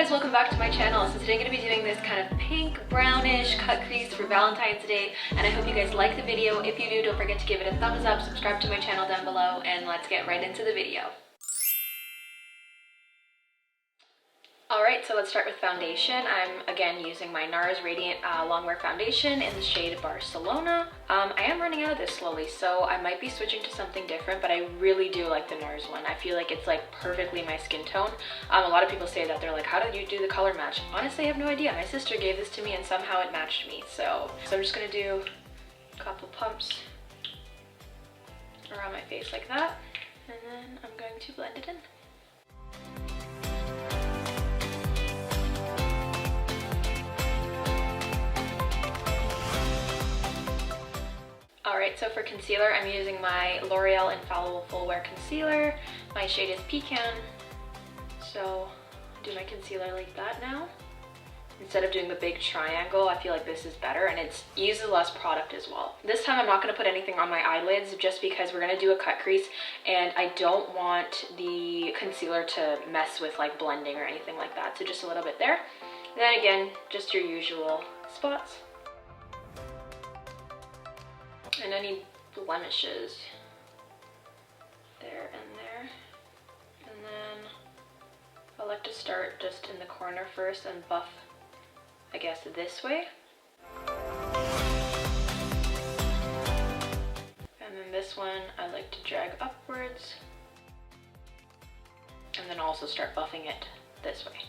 guys, welcome back to my channel. So today I'm going to be doing this kind of pink brownish cut crease for Valentine's Day, and I hope you guys like the video. If you do, don't forget to give it a thumbs up, subscribe to my channel down below, and let's get right into the video. Alright, so let's start with foundation. I'm again using my NARS Radiant Longwear Foundation in the shade Barcelona. I am running out of this slowly, so I might be switching to something different, but I really do like the NARS one. I feel like it's like perfectly my skin tone. A lot of people say that, they're like, how did you do the color match? Honestly, I have no idea. My sister gave this to me and somehow it matched me. So I'm just gonna do a couple pumps around my face like that, and then I'm going to blend it in. Alright, so for concealer, I'm using my L'Oreal Infallible Full Wear Concealer. My shade is Pecan. So I do my concealer like that now. Instead of doing the big triangle, I feel like this is better, and it uses less product as well. This time I'm not going to put anything on my eyelids just because we're going to do a cut crease, and I don't want the concealer to mess with like blending or anything like that. So just a little bit there. And then again, just your usual spots. And any blemishes there and there. And then I like to start just in the corner first and buff, I guess, this way. And then this one I like to drag upwards, and then also start buffing it this way.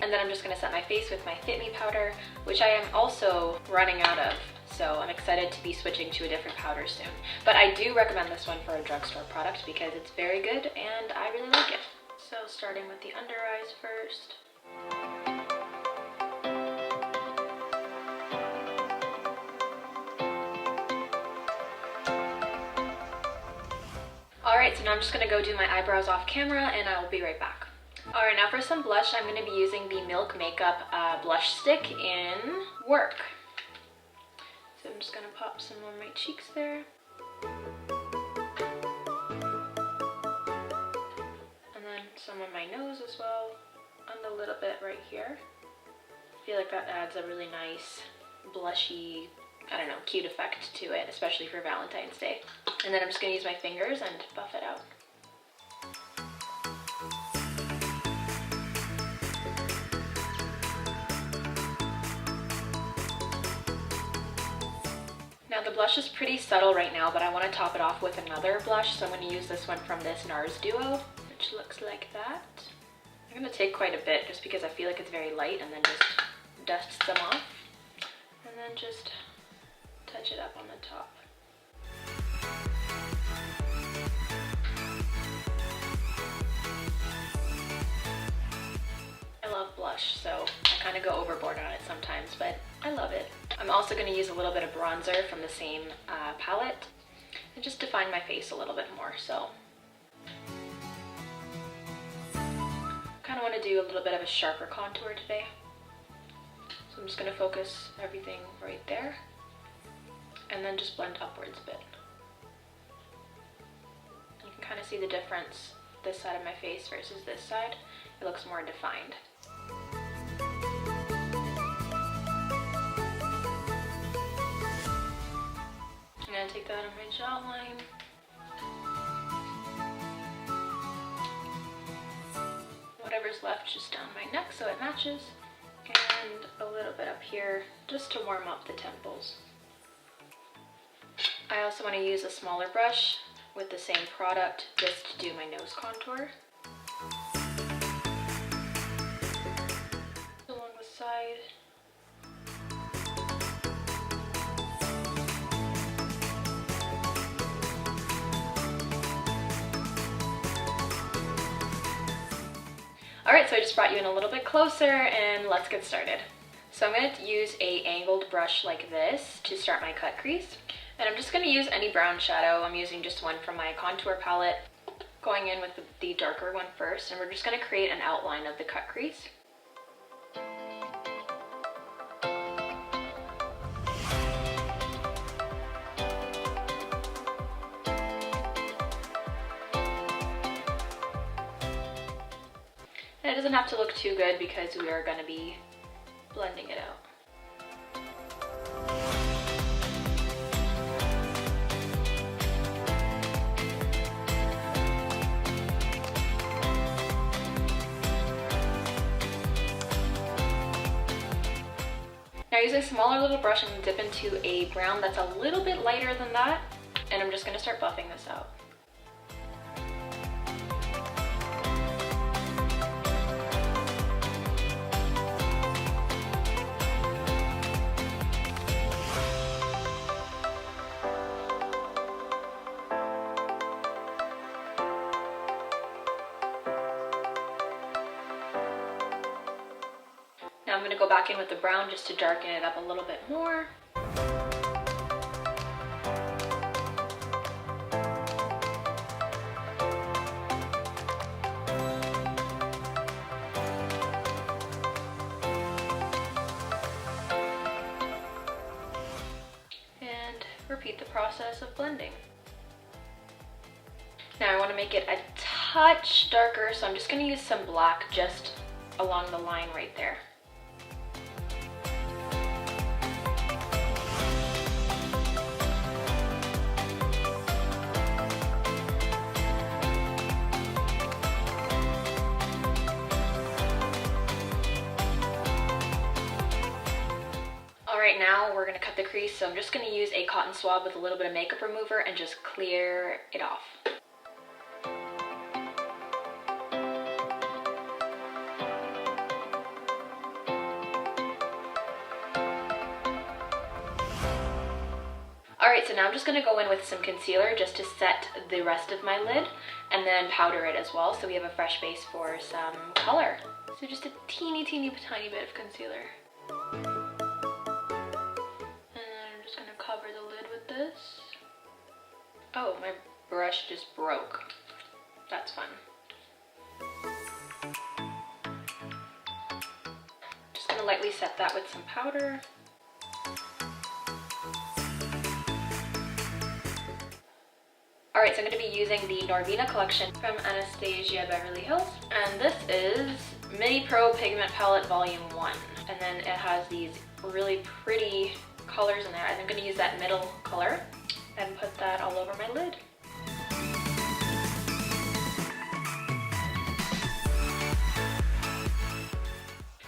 And then I'm just going to set my face with my Fit Me powder, which I am also running out of. So I'm excited to be switching to a different powder soon. But I do recommend this one for a drugstore product because it's very good and I really like it. So starting with the under eyes first. Alright, so now I'm just going to go do my eyebrows off camera and I'll be right back. Alright, now for some blush, I'm going to be using the Milk Makeup blush stick in Work. So I'm just going to pop some on my cheeks there. And then some on my nose as well, and a little bit right here. I feel like that adds a really nice blushy, I don't know, cute effect to it, especially for Valentine's Day. And then I'm just going to use my fingers and buff it out. Now the blush is pretty subtle right now, but I want to top it off with another blush, so I'm going to use this one from this NARS Duo, which looks like that. I'm going to take quite a bit just because I feel like it's very light, and then just dust some off, and then just touch it up on the top. I love blush, so I kind of go overboard on it sometimes, but I love it. I'm also going to use a little bit of bronzer from the same palette and just define my face a little bit more. So kind of want to do a little bit of a sharper contour today. So I'm just going to focus everything right there and then just blend upwards a bit. You can kind of see the difference this side of my face versus this side. It looks more defined. I'm going to take that on my jawline. Whatever's left just down my neck so it matches. And a little bit up here just to warm up the temples. I also want to use a smaller brush with the same product just to do my nose contour. Along the side. Alright, so I just brought you in a little bit closer and let's get started. So I'm going to use a angled brush like this to start my cut crease. And I'm just going to use any brown shadow. I'm using just one from my contour palette. Going in with the darker one first, and we're just going to create an outline of the cut crease. And it doesn't have to look too good because we are going to be blending it out. Now use a smaller little brush and dip into a brown that's a little bit lighter than that, and I'm just going to start buffing this out. Now I'm going to go back in with the brown just to darken it up a little bit more. And repeat the process of blending. Now I want to make it a touch darker, so I'm just going to use some black just along the line right there. Alright, now we're going to cut the crease, so I'm just going to use a cotton swab with a little bit of makeup remover and just clear it off. Alright, so now I'm just going to go in with some concealer just to set the rest of my lid and then powder it as well so we have a fresh base for some color. So just a teeny tiny bit of concealer. Cover the lid with this. Oh, my brush just broke. That's fun. Just gonna lightly set that with some powder. Alright, so I'm going to be using the Norvina collection from Anastasia Beverly Hills. And this is Mini Pro Pigment Palette Volume 1. And then it has these really pretty colors in there. I'm going to use that middle color and put that all over my lid.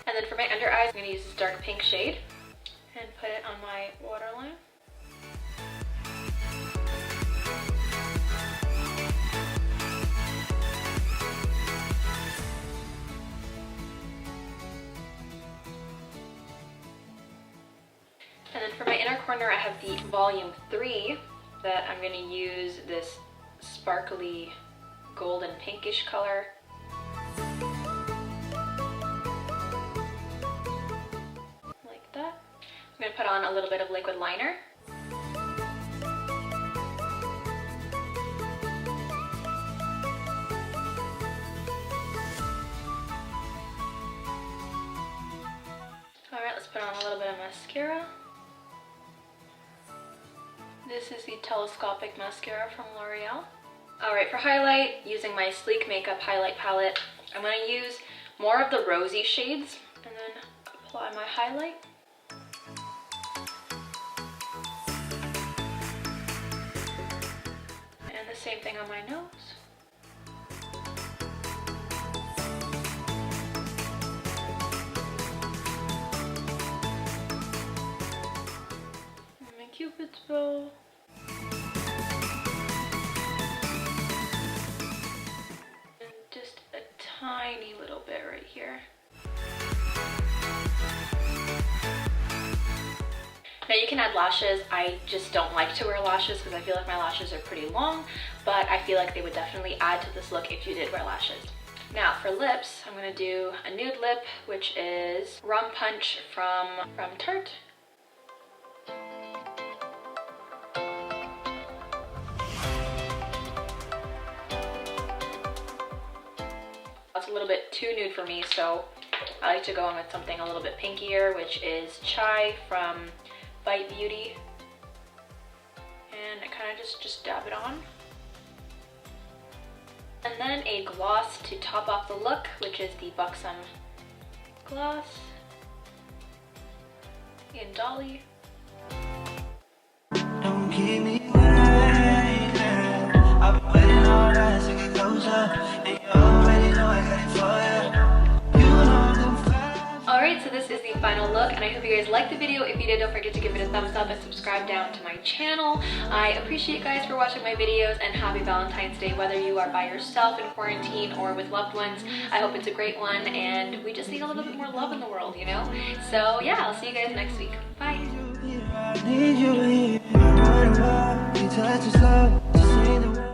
And then for my under eyes, I'm going to use this dark pink shade and put it on my waterline. And then for my inner corner, I have the Volume 3 that I'm going to use this sparkly golden pinkish color. Like that. I'm going to put on a little bit of liquid liner. Alright, let's put on a little bit of mascara. This is the Telescopic Mascara from L'Oreal. Alright, for highlight, using my Sleek Makeup highlight palette, I'm going to use more of the rosy shades and then apply my highlight. And the same thing on my nose. And my Cupid's bow. Tiny little bit right here. Now you can add lashes. I just don't like to wear lashes because I feel like my lashes are pretty long, but I feel like they would definitely add to this look if you did wear lashes. Now for lips, I'm going to do a nude lip, which is Rum Punch from Tarte. It's a little bit too nude for me, so I like to go in with something a little bit pinkier, which is Chai from Bite Beauty. And I kind of just dab it on. And And then a gloss to top off the look, which is the Buxom gloss in Dolly. Don't keep me waiting. I've been waiting all night to get closer, and you already know I got it for you. You know them vibes. Alright, so this is the final look, and I hope you guys liked the video. If you did, don't forget to give it a thumbs up and subscribe down to my channel. I appreciate you guys for watching my videos, and happy Valentine's Day, whether you are by yourself in quarantine or with loved ones. I hope it's a great one, and we just need a little bit more love in the world, you know? So yeah, I'll see you guys next week. Bye! I need you here. I run around, you touch yourself, just say the word.